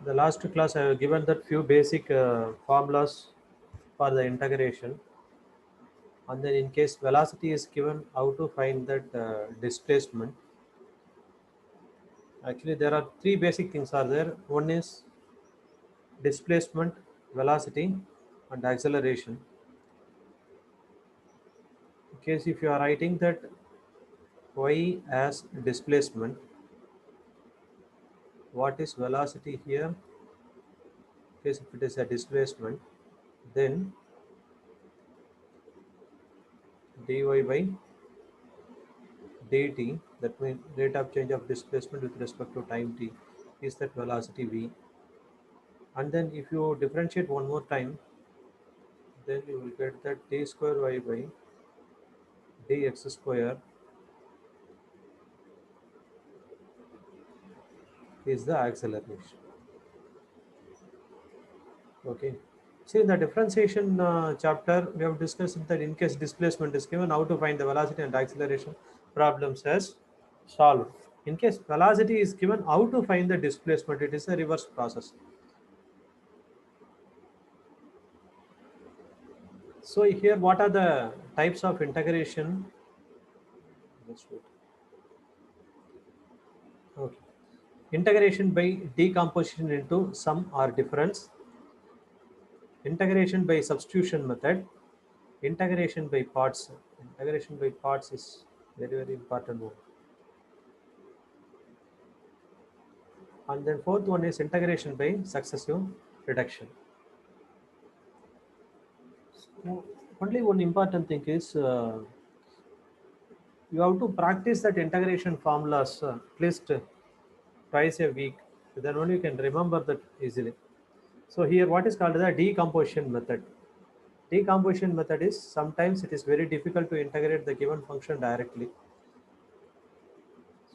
The last class I have given that few basic formulas for the integration, and then in case velocity is given, how to find that displacement. Actually, there are three basic things are there. One is displacement, velocity, and acceleration. In case if you are writing that y as displacement, what is velocity here? In case if it is a displacement, then dy by dt, that means rate of change of displacement with respect to time t, is that velocity v. And then if you differentiate one more time, then you will get that d square y by dx square is the acceleration. Okay. See, in the differentiation chapter, we have discussed that in case displacement is given, how to find the velocity and acceleration problems as solved. In case velocity is given, how to find the displacement, it is a reverse process. So here, what are the types of integration? Let's wait. Okay. Integration by decomposition into sum or difference, integration by substitution method, integration by parts. Integration by parts is very important one. And then fourth one is integration by successive reduction. So only one important thing is you have to practice that integration formulas at least twice a week. Then only you can remember that easily. So here what is called the decomposition method. Decomposition method is sometimes it is very difficult to integrate the given function directly.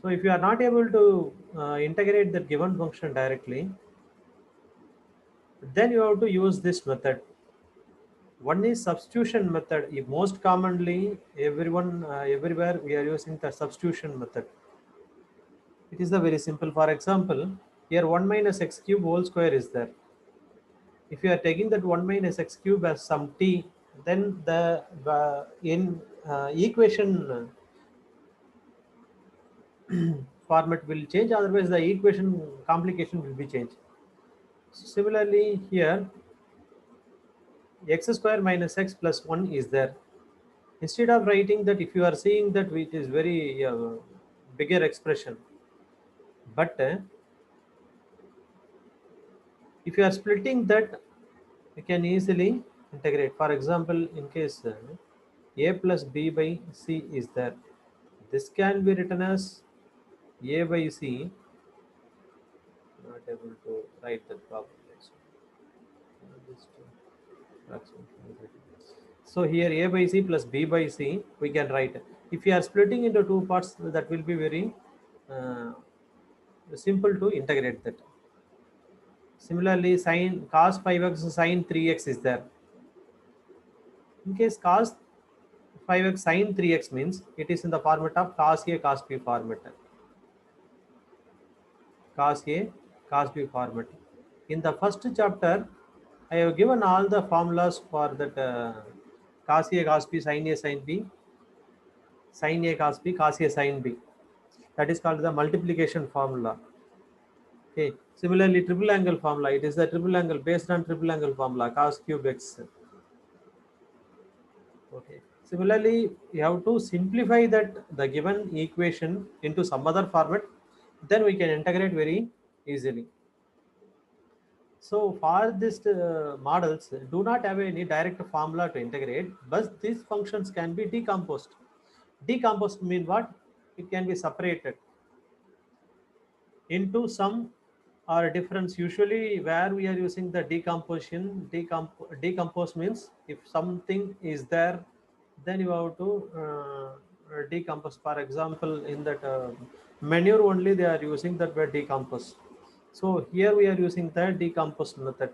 So if you are not able to integrate the given function directly, then you have to use this method. One is substitution method. Most commonly, everywhere we are using the substitution method. It is the very simple. For example, here 1 minus x cube whole square is there. If you are taking that 1 minus x cube as some t, then the in equation format will change. Otherwise, the equation complication will be changed. Similarly, here x square minus x plus 1 is there. Instead of writing that, if you are seeing that which is very bigger expression, but if you are splitting that, you can easily integrate. For example, in case a plus b by c is there, this can be written as a by c. Not able to write that properly. So here a by c plus b by c we can write. If you are splitting into two parts, that will be very uh, simple to integrate that. Similarly, sin cos 5x sin 3x is there. In case cos 5x sin 3x means it is in the format of cos a cos b format. Cos a cos b format. In the first chapter, I have given all the formulas for that cos a cos b sin a sin b, sin a cos b cos a sin b. That is called the multiplication formula. Okay. Similarly, triple angle formula. It is the triple angle based on triple angle formula cos cube x. Okay. Similarly, you have to simplify that the given equation into some other format. Then we can integrate very easily. So for this models do not have any direct formula to integrate, but these functions can be decomposed. Decomposed mean what? It can be separated into some or difference. Usually where we are using the decomposition, decompose means if something is there, then you have to decompose. For example, in that manure only they are using that word decompose. So here we are using the decompose method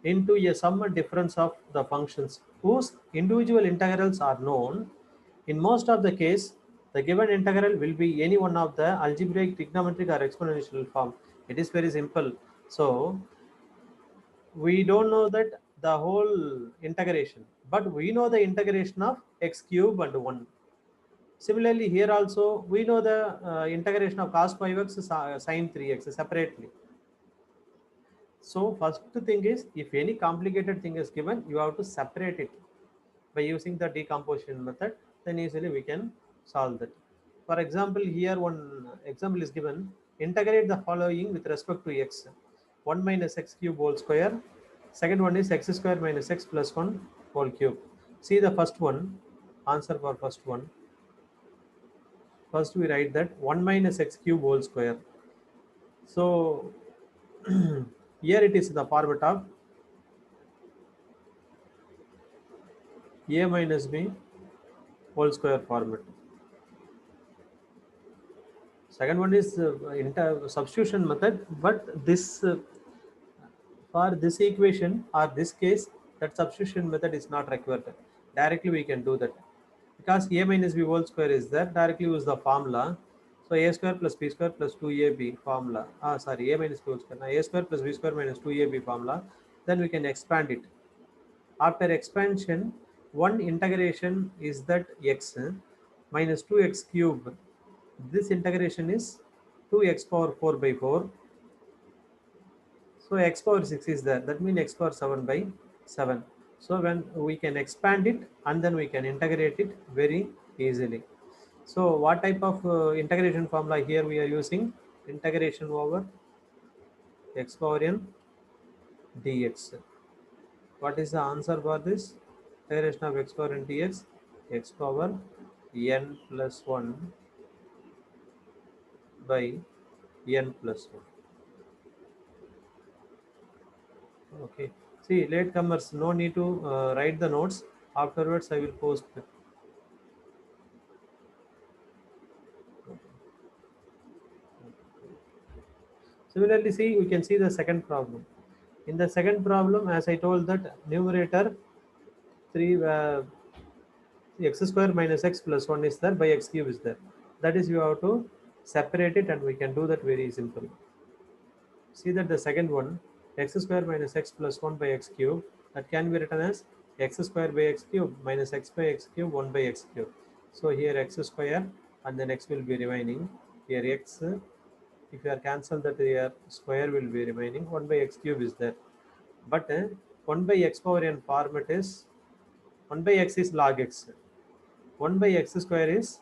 into a sum and difference of the functions whose individual integrals are known. In most of the case, the given integral will be any one of the algebraic, trigonometric or exponential form. It is very simple. So we don't know that the whole integration, but we know the integration of x cube and 1. Similarly, here also we know the integration of cos 5x sin 3x separately. So first thing is, if any complicated thing is given, you have to separate it by using the decomposition method. Then easily we can solve that. For example, here one example is given: integrate the following with respect to x: 1 minus x cube whole square. Second one is x square minus x plus 1 whole cube. See the first one, answer for first one. First we write that 1 minus x cube whole square. So here it is the format of a minus b whole square format. Second one is substitution method, but this for this equation or this case, that substitution method is not required. Directly we can do that because a minus b whole square is there. Directly use the formula. So a square plus b square plus 2ab formula. Sorry, a minus b whole square. Now a square plus b square minus 2ab formula. Then we can expand it. After expansion, one integration is that x minus 2x cube. This integration is 2x power 4 by 4. So x power 6 is there. That means x power 7 by 7. So when we can expand it and then we can integrate it very easily. So what type of integration formula here we are using? Integration over x power n dx. What is the answer for this? Integration of x power n dx, x power n plus 1 by n plus 1. Okay. See, latecomers, no need to write the notes. Afterwards, I will post. Similarly, see, we can see the second problem. In the second problem, as I told that numerator 3 x square minus x plus 1 is there by x cube is there. That is, you have to separate it and we can do that very simple. See that the second one, x square minus x plus 1 by x cube, that can be written as x square by x cube minus x by x cube 1 by x cube. So here x square and then x will be remaining. Here x, if you are cancelled that, here square will be remaining. 1 by x cube is there. But 1 by x power n format is 1 by x is log x. 1 by x square is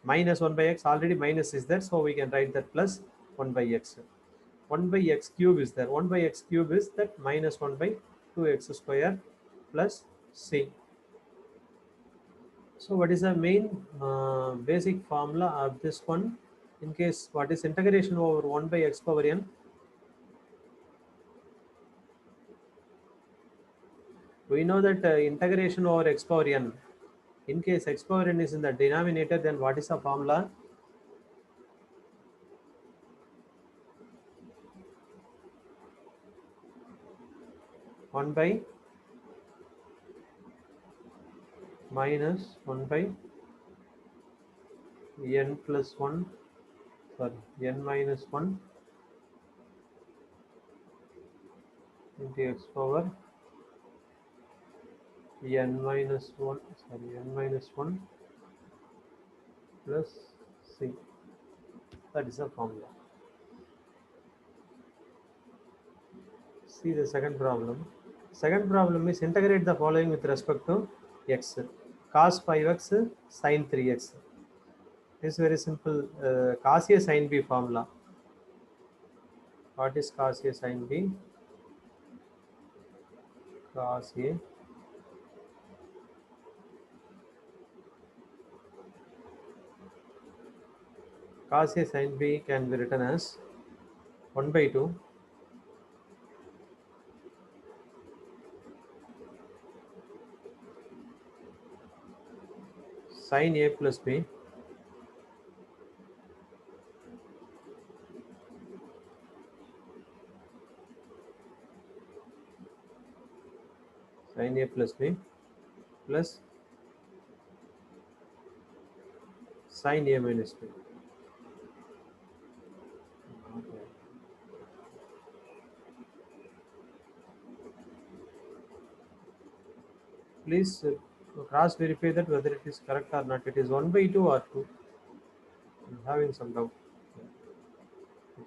minus 1 by x. Already minus is there, so we can write that plus 1 by x. 1 by x cube is there. 1 by x cube is that minus 1 by 2x square plus c. So what is the main basic formula of this one? In case what is integration over 1 by x power n? We know that integration over x power n. In case x power n is in the denominator, then what is the formula? One by minus 1 by n plus 1, sorry, n minus 1 into x power n minus 1, sorry, n minus 1 plus c. That is the formula. See the second problem. Second problem is integrate the following with respect to x: cos 5x sin 3x. This is very simple. Cos a sin b formula. What is cos a sin b? Cos a cos a sin b can be written as 1 by 2 sin a plus b sin a plus b plus sin a minus b. Okay. Please cross verify that whether it is correct or not. It is 1 by 2 or 2. I'm having some doubt.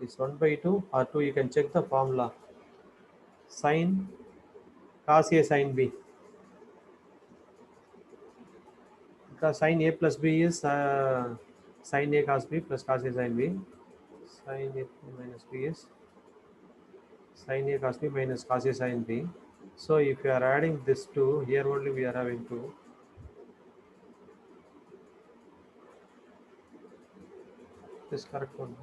It is 1 by 2 or 2. You can check the formula. Sin cos A sin B. Because sin A plus B is sin A cos B plus cos A sin B. Sin A minus B is sin A cos B minus cos A sin B. So if you are adding this 2, here only we are having 2. This correct one.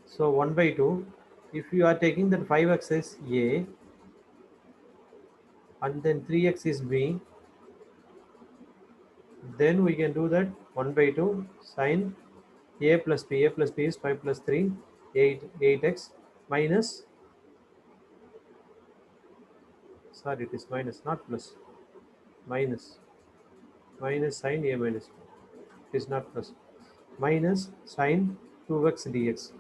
So 1 by 2. If you are taking that 5x is A and then 3x is B, then we can do that 1 by 2 sine A plus B. A plus B is 5 plus 3, 8x minus, sorry, it is minus, not plus, minus, minus sine A minus B. It is not plus, minus sine 2x dx.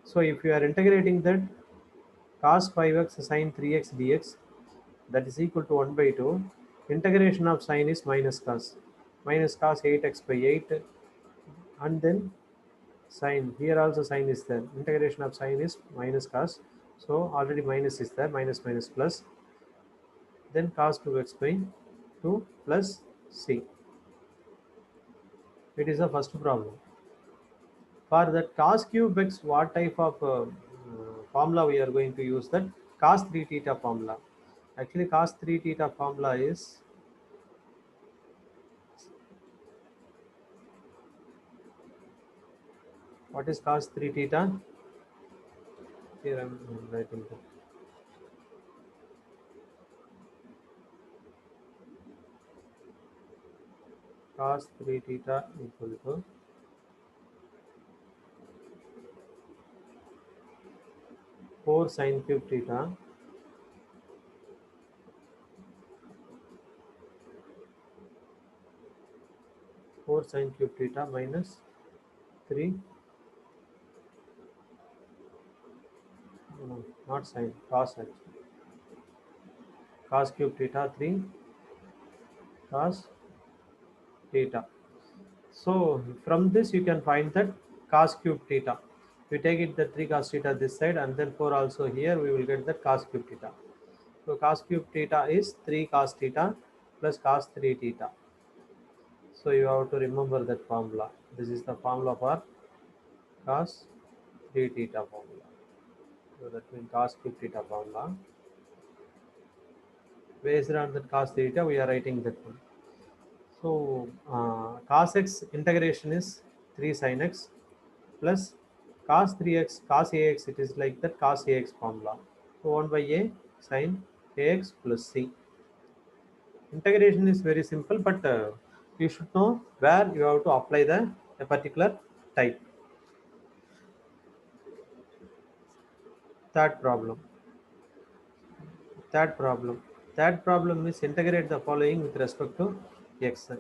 So if you are integrating that cos 5x sine 3x dx, that is equal to 1 by 2. Integration of sine is minus cos 8x by 8, and then sine, here also sine is there. Integration of sine is minus cos, so already minus is there, minus minus plus, then cos 2x by 2 plus c. It is the first problem. For that cos cube x, what type of formula we are going to use? That cos 3 theta formula. Actually cos 3 theta formula is, what is cos 3 theta? Here I am writing that. Cos 3 theta equal to 4 sin cube theta 4 sin cube theta minus 3, no, not sin, cos actually. Cos cube theta 3 cos theta. So from this you can find that cos cube theta. We take it the 3 cos theta this side and then 4 also here, we will get that cos cube theta. So cos cube theta is 3 cos theta plus cos 3 theta. So you have to remember that formula. This is the formula for cos 3 theta formula. So that means cos cube theta formula. Based on that cos theta, we are writing that one. So cos x integration is 3 sin x plus cos 3x cos ax. It is like that cos ax formula. So 1 by a sin ax plus c. Integration is very simple, but you should know where you have to apply the a particular type. Third problem. Third problem. Third problem is integrate the following with respect to x.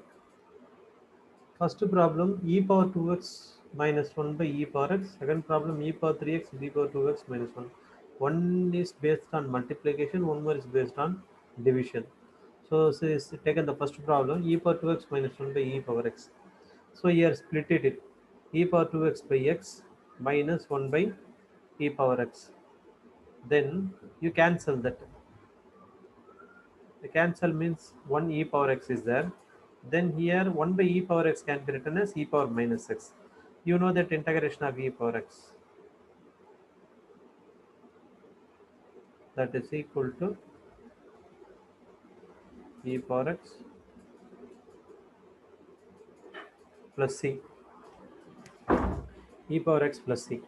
First problem e power 2x minus 1 by e power x. Second problem e power 3x e power 2x minus 1. One is based on multiplication, one more is based on division. So is taken the first problem e power 2x minus 1 by e power x. So here split it e power 2x by x minus 1 by e power x. Then you cancel that. The cancel means 1 e power x is there. Then here 1 by e power x can be written as e power minus x. You know that integration of e power x, that is equal to e power x plus c. E power x plus c.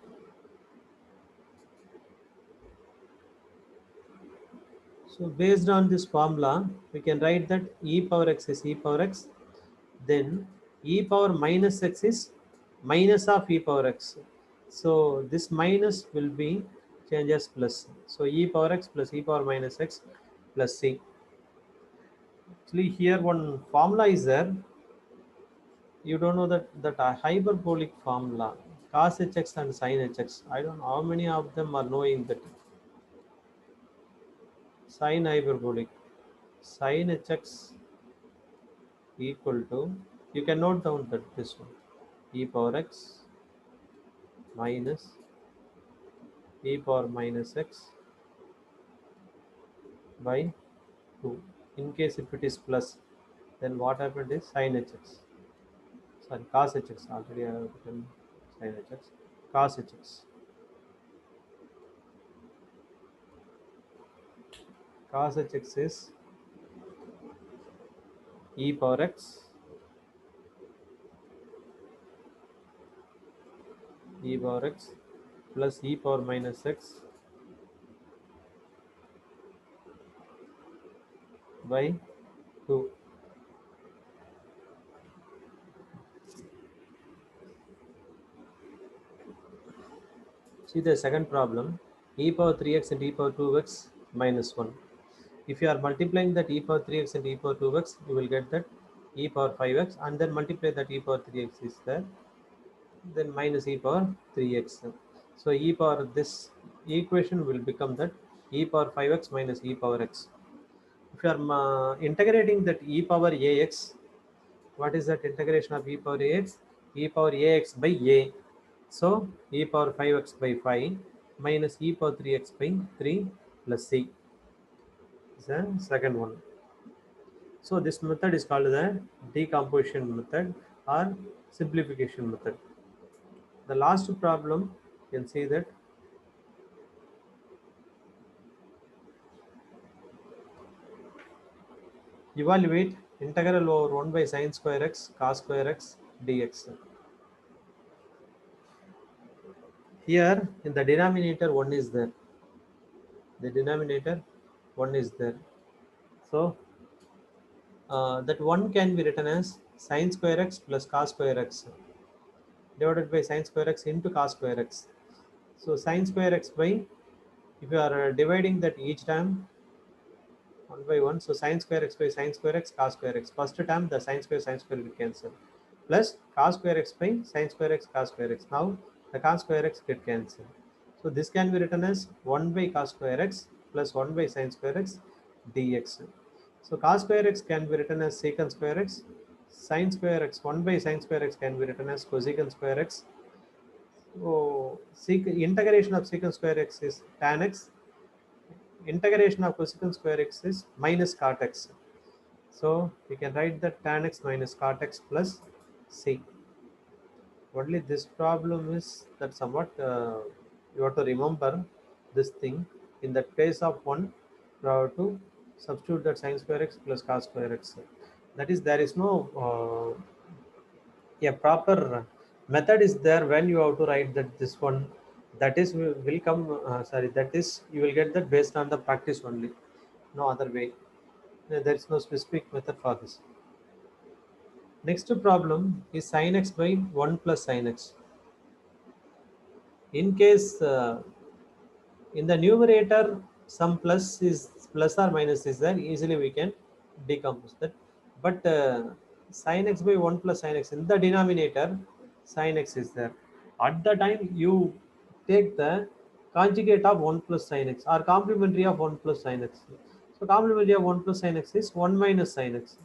So based on this formula, we can write that e power x is e power x. Then e power minus x is minus of e power x. So this minus will be changed as plus. So e power x plus e power minus x plus c. Actually here one formula is there. You don't know that hyperbolic formula cos hx and sin hx. I don't know how many of them are knowing that sine hyperbolic sin hx equal to, you can note down that this one, e power x minus e power minus x by 2. In case if it is plus, then what happened is sin hx, sorry, cos hx, already I have written sin hx, cos hx, cos hx is e power x, e power x plus e power minus x by 2. See the second problem, e power 3x and e power 2x minus 1. If you are multiplying that e power 3x and e power 2x, you will get that e power 5x, and then multiply that e power 3x is there, then minus e power 3x. So e power, this equation will become that e power 5x minus e power x. If you are integrating that e power ax, what is that integration of e power ax? E power ax by a. So e power 5x by 5 minus e power 3x by 3 plus c is the second one. So this method is called the decomposition method or simplification method. The last problem, you can see that evaluate integral over 1 by sin square x cos square x dx. Here in the denominator 1 is there. The denominator 1 is there. So that 1 can be written as sin square x plus cos square x divided by sin square x into cos square x. So sin square x by, if you are dividing that each time 1 by 1, so sin square x by sin square x cos square x. First term the sin square will cancel. Plus cos square x by sin square x cos square x. Now the cos square x get cancelled. So this can be written as 1 by cos square x plus 1 by sin square x dx. So cos square x can be written as secant square x. Sin square x, 1 by sin square x can be written as cosecant square x. So integration of secant square x is tan x. Integration of cosecant square x is minus cot x. So we can write that tan x minus cot x plus c. Only this problem is that somewhat you have to remember this thing. In the case of 1, you have to substitute that sin square x plus cos square x. That is, there is no a proper method is there when you have to write that this one, that is will come sorry, that is you will get that based on the practice only, no other way. There is no specific method for this. Next problem is sin x by 1 plus sin x. In case in the numerator some plus or minus is there, easily we can decompose that. But sin x by 1 plus sin x, in the denominator sin x is there. At the time you take the conjugate of 1 plus sin x or complementary of 1 plus sin x. So complementary of 1 plus sin x is 1 minus sin x.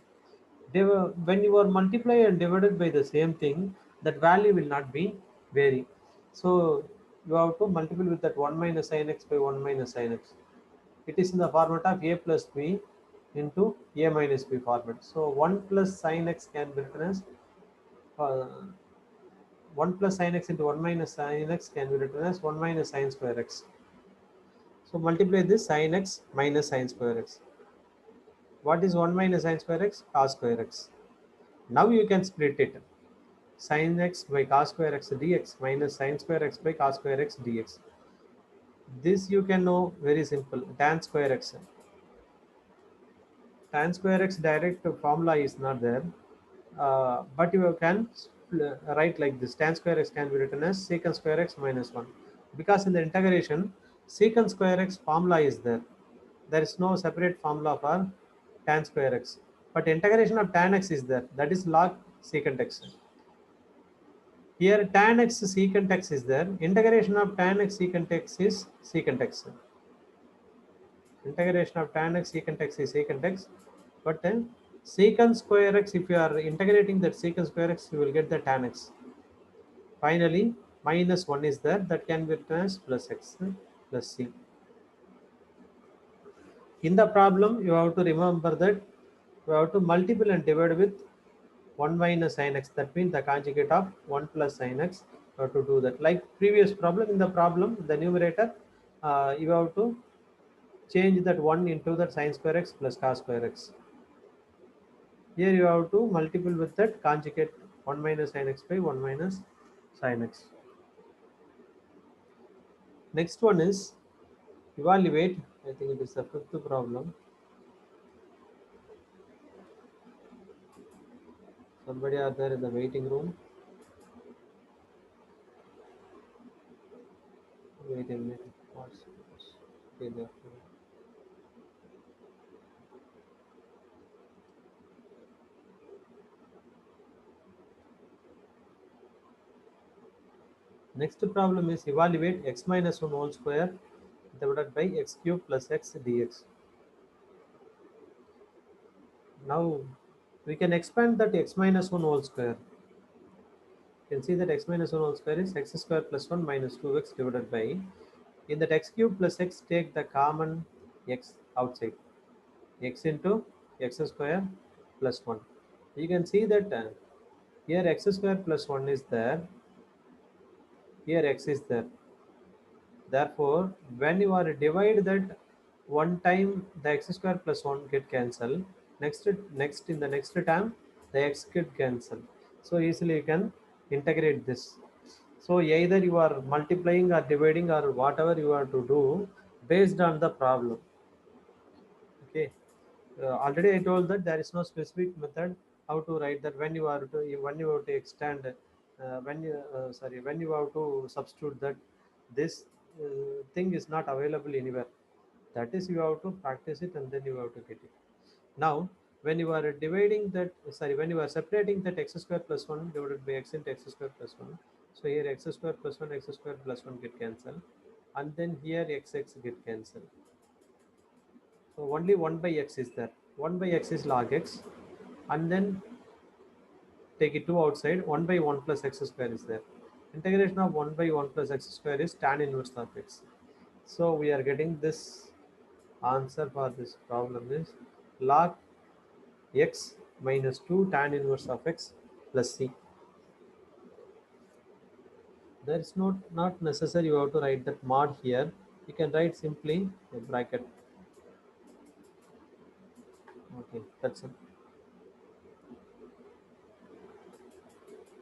They were, when you are multiply and divided by the same thing, that value will not be vary. So you have to multiply with that 1 minus sin x by 1 minus sin x. It is in the format of a plus b into a minus b format. So 1 plus sin x can be written as 1 plus sin x into 1 minus sin x can be written as 1 minus sin square x. So multiply this sin x minus sin square x. What is 1 minus sin square x? Cos square x. Now you can split it. Sin x by cos square x dx minus sin square x by cos square x dx. This you can know very simple. Tan square x. Tan square x direct formula is not there, but you can write like this. Tan square x can be written as secant square x minus 1, because in the integration secant square x formula is there. There is no separate formula for tan square x, but integration of tan x is there, that is log secant x. Here tan x secant x is there. Integration of tan x secant x is secant x. Integration of tan x secant x is secant x, but then secant square x, if you are integrating that secant square x, you will get the tan x. Finally, minus 1 is there, that can be written as plus x plus c. In the problem, you have to remember that you have to multiply and divide with 1 minus sin x. That means the conjugate of 1 plus sin x. You have to do that. Like previous problem, in the problem, the numerator, you have to change that 1 into that sin square x plus cos square x. Here you have to multiple with that conjugate 1 minus sin x by 1 minus sin x. Next one is evaluate. I think it is the fifth problem. Somebody are there in the waiting room. Wait a minute. What's okay, there. Next problem is evaluate x minus 1 whole square divided by x cube plus x dx. Now we can expand that x minus 1 whole square. You can see that x minus 1 whole square is x square plus 1 minus 2x divided by, in that x cube plus x, take the common x outside, x into x square plus 1. You can see that here x square plus 1 is there, here x is there. Therefore, when you are divide that one time, the x square plus 1 get cancelled. Next in the next term, the x get cancelled. So easily you can integrate this. So either you are multiplying or dividing or whatever you are to do based on the problem. Okay. Already I told that there is no specific method how to write that when you are to when you have to extend when you have to substitute that this thing is not available anywhere. That is, you have to practice it and then you have to get it. Now, when you are dividing that, when you are separating that x square plus 1 divided by x into x square plus 1, so here x square plus 1, x square plus 1 get cancelled, and then here x get cancelled. So only 1 by x is there. 1 by x is log x, and then take it to outside. 1 by 1 plus x square is there. Integration of 1 by 1 plus x square is tan inverse of x. So we are getting this answer for this problem is log x minus 2 tan inverse of x plus c. There is not necessary you have to write that mod here. You can write simply a bracket. Okay, that's it.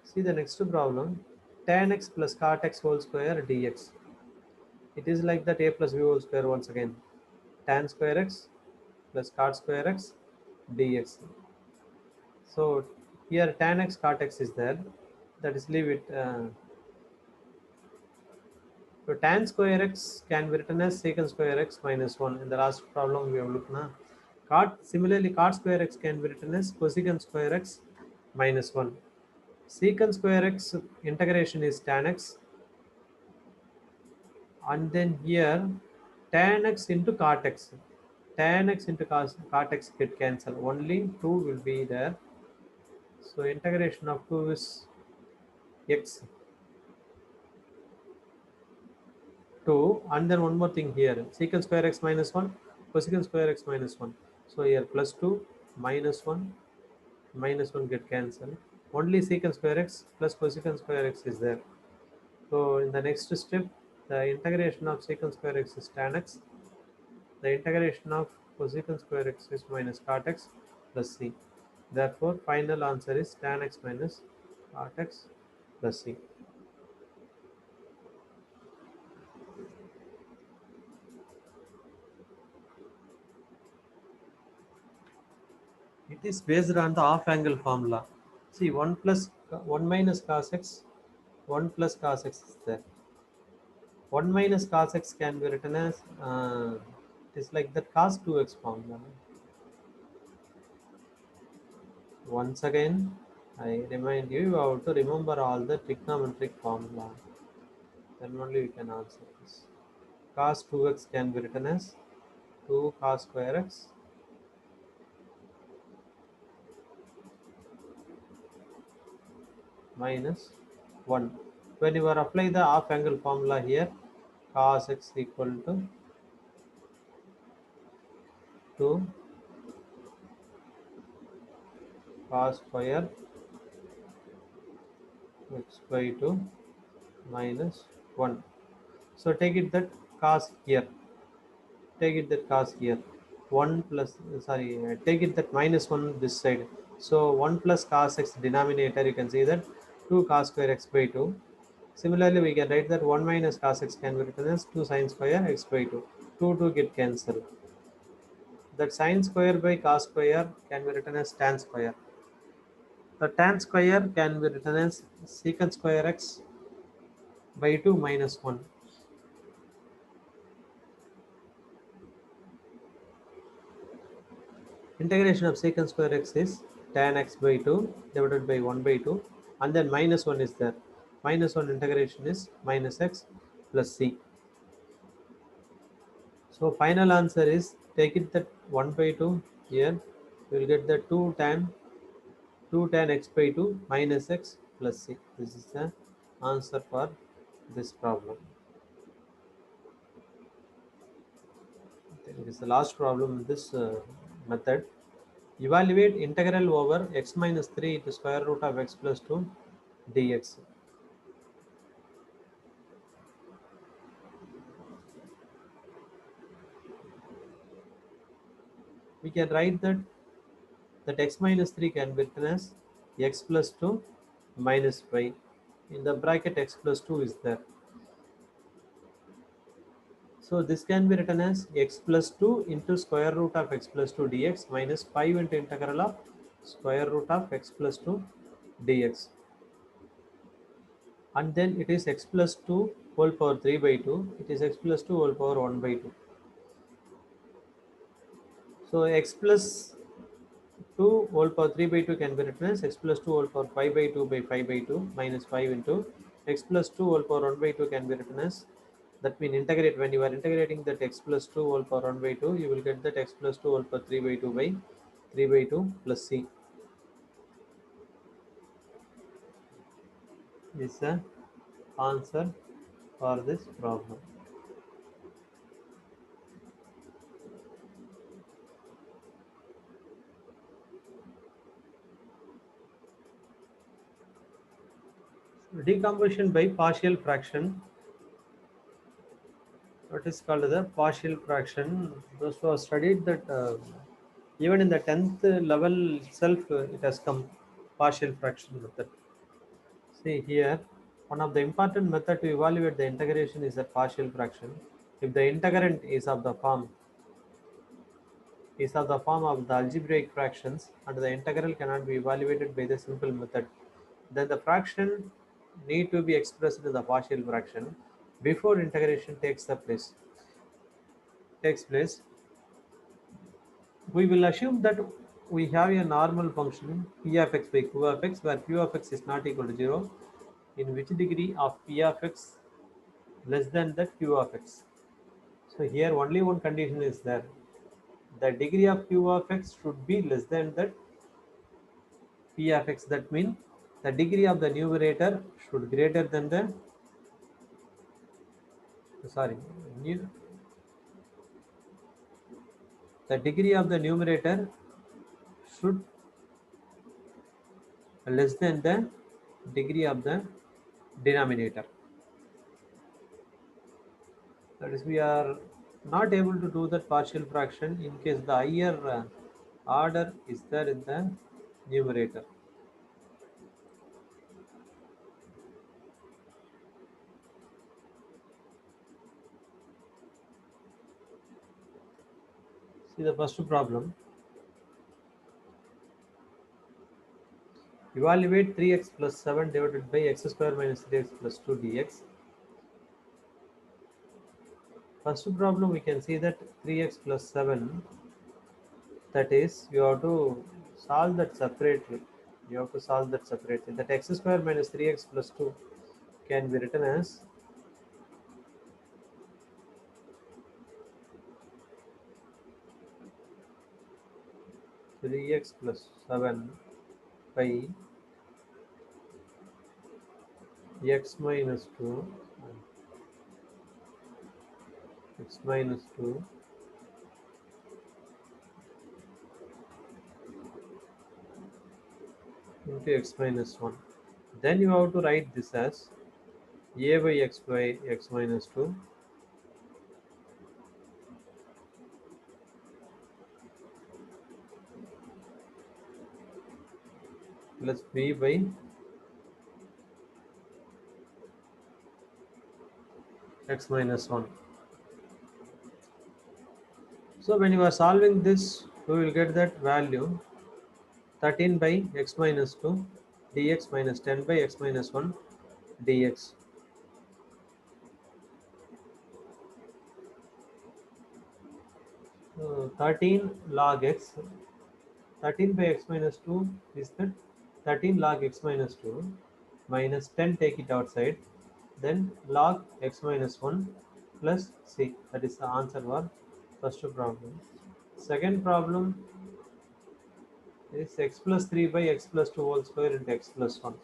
See the next problem, tan x plus cot x whole square dx. It is like that a plus b whole square once again. Tan square x plus cot square x dx. So here tan x cot x is there. That is leave it. So tan square x can be written as secant square x minus 1. In the last problem we have looked now. Similarly, cot square x can be written as cosecant square x minus 1. Secant square x integration is tan x, and then here tan x into cot x. Tan x into cot x get cancelled. Only 2 will be there. So integration of 2 is x 2, and then one more thing here, secant square x minus 1, cosecant square x minus 1. So here plus 2 minus 1 get cancelled. Only secant square x plus cosecant square x is there. So in the next step, the integration of secant square x is tan x. The integration of cosecant square x is minus cot x plus c. Therefore, final answer is tan x minus cot x plus c. It is based on the half angle formula. See, 1 plus 1 minus cos x, 1 plus cos x is there. 1 minus cos x can be written as it is like the cos 2x formula. Once again, I remind you, you have to remember all the trigonometric formula. Then only you can answer this. Cos 2x can be written as 2 cos square x minus 1. When you are apply the half angle formula here, cos x equal to 2 cos square x by 2 minus 1. So take it that cos here, take it that cos here. 1 plus, sorry, take it that minus 1 this side. So 1 plus cos x denominator, you can see that 2 cos square x by 2. Similarly, we can write that 1 minus cos x can be written as 2 sin square x by 2. 2 get cancelled. That sin square by cos square can be written as tan square. The tan square can be written as secant square x by 2 minus 1. Integration of secant square x is tan x by 2 divided by 1 by 2, and then minus 1 is there. Minus 1 integration is minus x plus c. So final answer is, take it that 1 by 2 here, you will get the 2 tan x by 2 minus x plus c. This is the answer for this problem. It is the last problem in this method. Evaluate integral over x minus 3 into square root of x plus 2 dx. We can write that x minus 3 can be written as x plus 2 minus 5. In the bracket x plus 2 is there. So this can be written as x plus 2 into square root of x plus 2 dx minus 5 into integral of square root of x plus 2 dx. And then it is x plus 2 whole power 3 by 2. It is x plus 2 whole power 1 by 2. So x plus 2 whole power 3 by 2 can be written as x plus 2 whole power 5 by 2 by 5 by 2 minus 5 into x plus 2 whole power 1 by 2 can be written as, that means integrate, when you are integrating that x plus 2 whole power 1 by 2, you will get that x plus 2 whole power 3 by 2 by 3 by 2 plus c. Is the answer for this problem. Decomposition by partial fraction, what is called the partial fraction. Those who have studied that, even in the 10th level itself, it has come, partial fraction method. See here, one of the important method to evaluate the integration is a partial fraction. If the integrand is of the form of the algebraic fractions, and the integral cannot be evaluated by the simple method, then the fraction need to be expressed in the partial fraction before integration takes place. We will assume that we have a normal function p of x by q of x, where q of x is not equal to 0, in which degree of p of x less than the q of x. So here only one condition is there. The degree of q of x should be less than that p of x. That means the degree of the numerator should greater than the, sorry, the degree of the numerator should less than the degree of the denominator. That is, we are not able to do that partial fraction in case the higher order is there in the numerator. See the first problem. Evaluate 3x plus 7 divided by x square minus 3x plus 2 dx. First problem, we can see that 3x plus 7, that is, you have to solve that separately. You have to solve that separately. That x square minus 3x plus 2 can be written as 3x plus 7 by x minus 2, x minus 2 into x minus 1. Then you have to write this as a by x minus 2 plus b by x minus 1. So when you are solving this, you will get that value 13 by x minus 2 dx minus 10 by x minus 1 dx. 13 log x, 13 by x minus 2 is that 13 log x minus 2 minus 10, take it outside, then log x minus 1 plus c. That is the answer for first problem. Second problem is x plus 3 by x plus 2 whole square into x plus 1.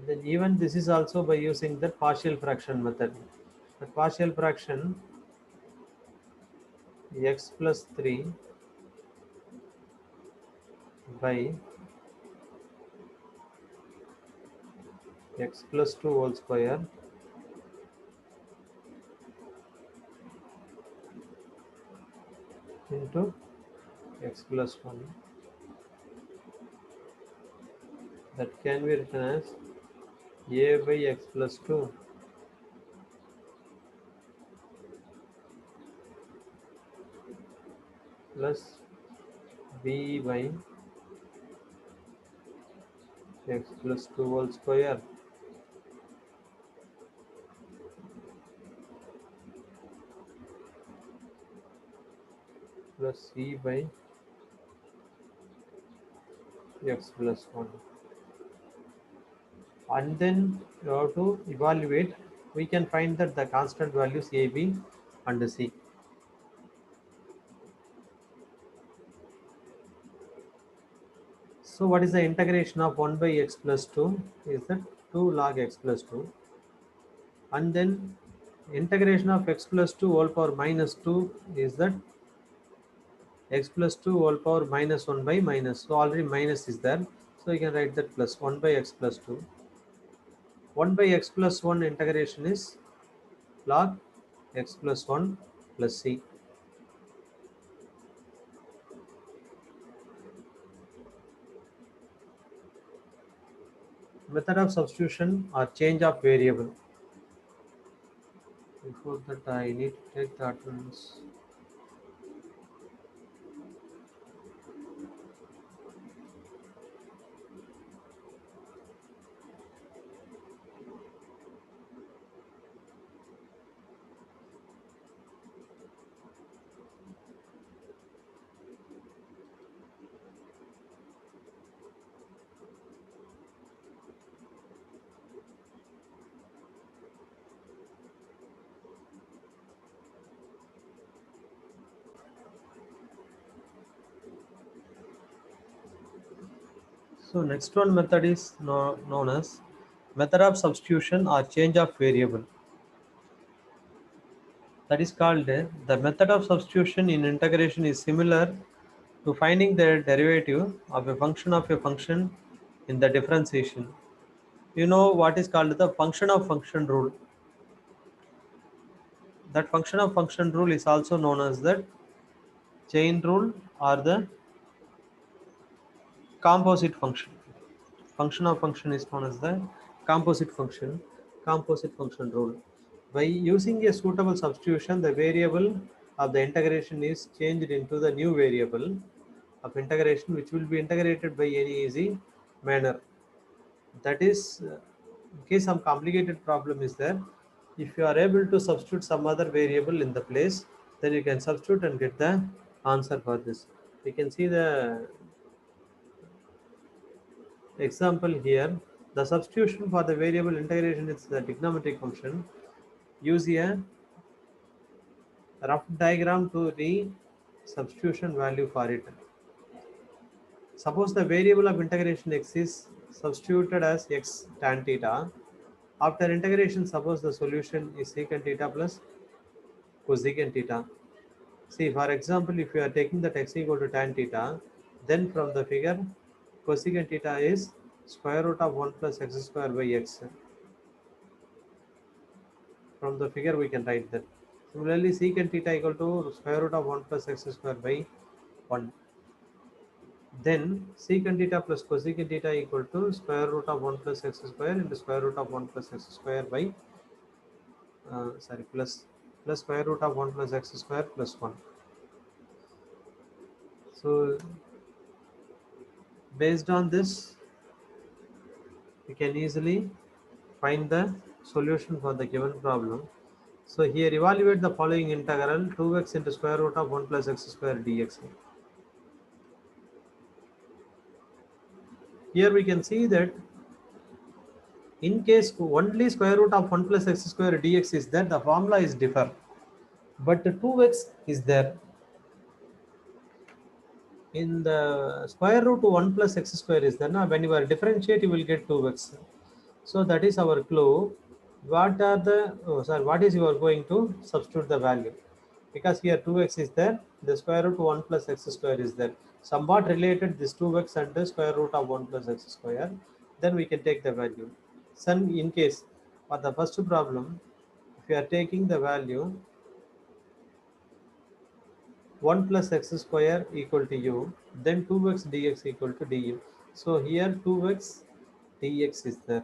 Then even this is also by using the partial fraction method. The partial fraction x plus 3 by x plus 2 whole square into x plus 1, that can be written as a by x plus 2 plus b by x plus 2 whole square plus c by x plus 1. And then you have to evaluate. We can find that the constant values a, b and c. So what is the integration of 1 by x plus 2 is that 2 log x plus 2, and then integration of x plus 2 whole power minus 2 is that x plus 2 whole power minus 1 by minus. So already minus is there. So you can write that plus 1 by x plus 2. 1 by x plus 1 integration is log x plus 1 plus c. Method of substitution or change of variable. Before that I need to take the attendance. So next one method is known as method of substitution or change of variable. That is called the method of substitution in integration is similar to finding the derivative of a function in the differentiation. You know what is called the function of function rule. That function of function rule is also known as the chain rule or the composite function. Function of function is known as the composite function rule. By using a suitable substitution, the variable of the integration is changed into the new variable of integration, which will be integrated by any easy manner. That is, in case some complicated problem is there, if you are able to substitute some other variable in the place, then you can substitute and get the answer for this. We can see the example here. The substitution for the variable integration is the trigonometric function. Use a rough diagram to substitution value for it. Suppose the variable of integration x is substituted as x tan theta. After integration, suppose the solution is secant theta plus cosecant theta. See, for example, if you are taking that x equal to tan theta, then from the figure, cosecant theta is square root of 1 plus x square by x. From the figure, we can write that. Similarly, secant theta equal to square root of 1 plus x square by 1. Then secant theta plus cosecant theta equal to square root of 1 plus x square into square root of 1 plus x square by plus square root of 1 plus x square plus 1. So based on this, we can easily find the solution for the given problem. So here evaluate the following integral 2x into square root of 1 plus x square dx. Here we can see that in case only square root of 1 plus x square dx is there, the formula is differ. But 2x is there. In the square root to 1 plus x square is there. Now when you are differentiate, you will get 2x. So that is our clue. What are the, what is you are going to substitute the value? Because here 2x is there, the square root 1 plus x square is there. Somewhat related this 2x and the square root of 1 plus x square, then we can take the value. So in case for the first problem, if you are taking the value 1 plus x square equal to u, then 2x dx equal to du. So here 2x dx is there.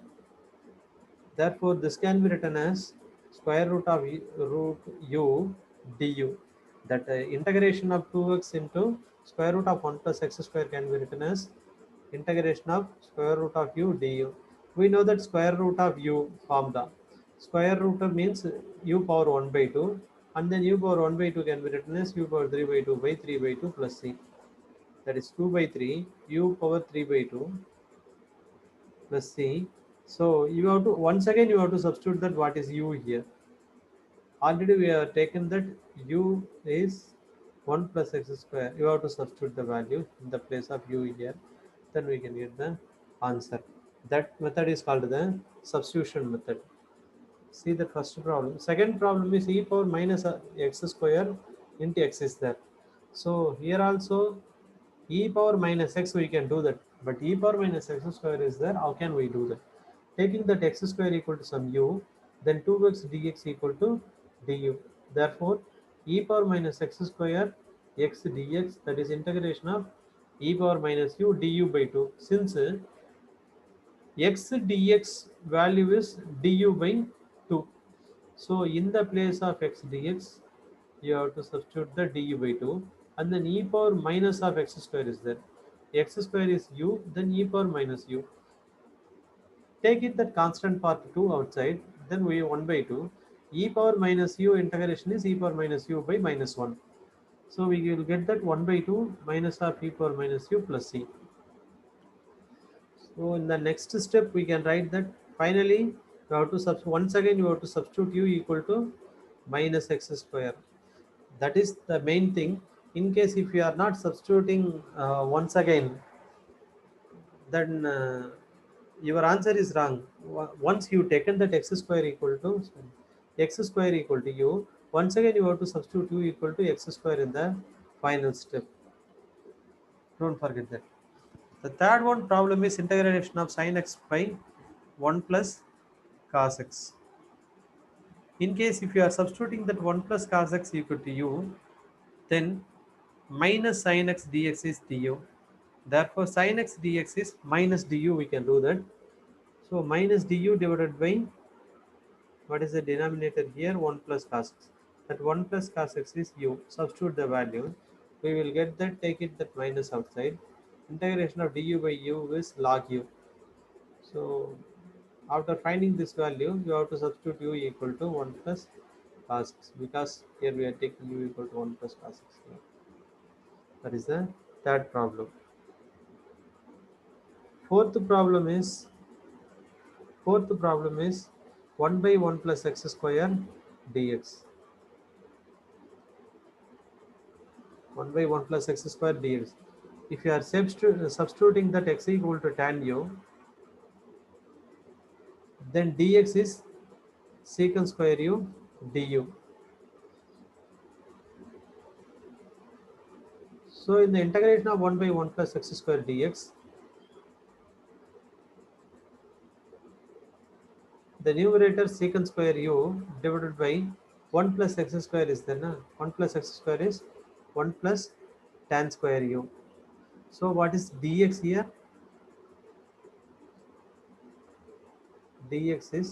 Therefore, this can be written as square root of root u du. That integration of 2x into square root of 1 plus x square can be written as integration of square root of u du. We know that square root of u formula. Square root of means u power 1 by 2, and then u power 1 by 2 can be written as u power 3 by 2 by 3 by 2 plus c. That is 2 by 3 u power 3 by 2 plus c. So you have to once again you have to substitute that what is u here. Already we have taken that u is 1 plus x square. You have to substitute the value in the place of u here. Then we can get the answer. That method is called the substitution method. See the first problem. Second problem is e power minus x square into x is there. So here also e power minus x we can do that, but e power minus x square is there. How can we do that? Taking that x square equal to some u, then 2x dx equal to du. Therefore, e power minus x square x dx, that is integration of e power minus u du by 2. Since x dx value is du by 2, so in the place of x dx, you have to substitute the du by 2, and then e power minus of x square is there. X square is u, then e power minus u. Take it that constant part 2 outside, then we 1 by 2. E power minus u integration is e power minus u by minus 1. So we will get that 1 by 2 minus of e power minus u plus c. So in the next step, we can write that finally you have to once again you have to substitute u equal to minus x square. That is the main thing. In case if you are not substituting once again, then your answer is wrong. Once you taken that x square equal to u, once again you have to substitute u equal to x square in the final step. Don't forget that. The third one problem is integration of sin x by 1 plus cos x. In case if you are substituting that 1 plus cos x equal to u, then minus sin x dx is du. Therefore, sin x dx is minus du. We can do that. So minus du divided by, what is the denominator here? 1 plus cos x. That 1 plus cos x is u. Substitute the value. We will get that. Take it that minus outside. Integration of du by u is log u. So after finding this value, you have to substitute u equal to 1 plus cos x, because here we are taking u equal to 1 plus cos x. That is the third problem. Fourth problem is 1 by 1 plus x square dx. 1 by 1 plus x square dx. If you are substituting that x equal to tan u, then dx is secant square u du. So in the integration of 1 by 1 plus x square dx, the numerator secant square u divided by 1 plus x square is there, na? 1 plus x square is 1 plus tan square u. So what is dx here? Dx is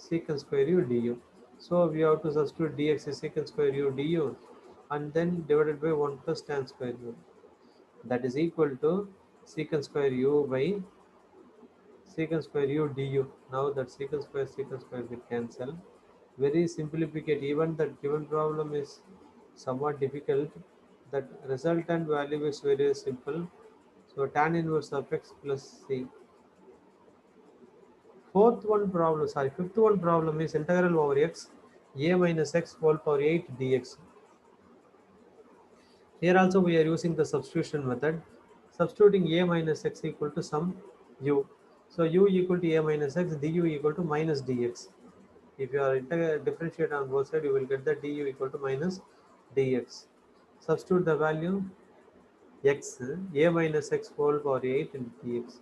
secant square u du. So we have to substitute dx is secant square u du and then divided by 1 plus tan square u. That is equal to secant square u by secant square u du. Now that secant square will cancel. Very simplificate. Even that given problem is somewhat difficult. That resultant value is very simple. So tan inverse of x plus c. Fifth one problem is integral over x a minus x whole power 8 dx. Here also we are using the substitution method. Substituting a minus x equal to some u. So u equal to a minus x, du equal to minus dx. If you are differentiate on both sides, you will get that du equal to minus dx. Substitute the value x, a minus x whole power 8 in dx.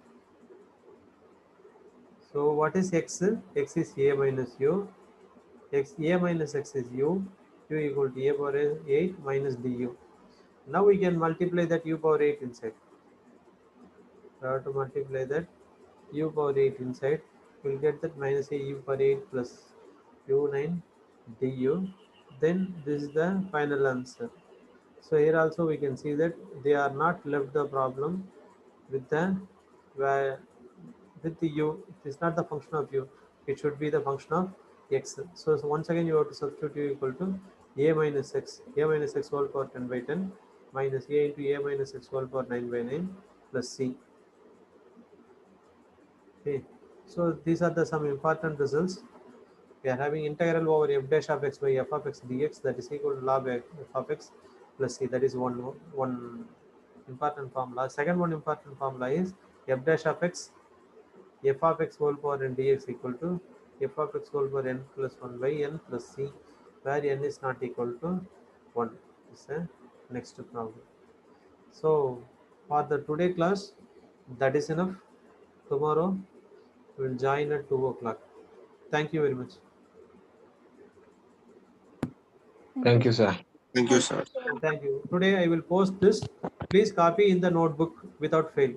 So what is x? X is a minus u. A minus x is u equal to a power 8 minus du. Now we can multiply that u power 8 inside. We have to multiply that u power 8 inside. We'll get that minus a u power 8 plus u9 du. Then this is the final answer. So here also we can see that they are not left the problem with the with the u. It is not the function of u. It should be the function of x. So once again you have to substitute u equal to a minus x whole power 10 by 10 minus a into a minus x whole power 9 by 9 plus c. Okay. So these are the some important results. We are having integral over f dash of x by f of x dx, that is equal to log f of x plus c. That is one important formula. Second one important formula is f dash of x f of x whole power n dx equal to f of x whole power n plus 1 by n plus c, where n is not equal to 1. Is the next problem. So for the today class, that is enough. Tomorrow we will join at 2 o'clock. Thank you very much. Thank you, sir. Thank you, sir. Thank you. Today I will post this. Please copy in the notebook without fail.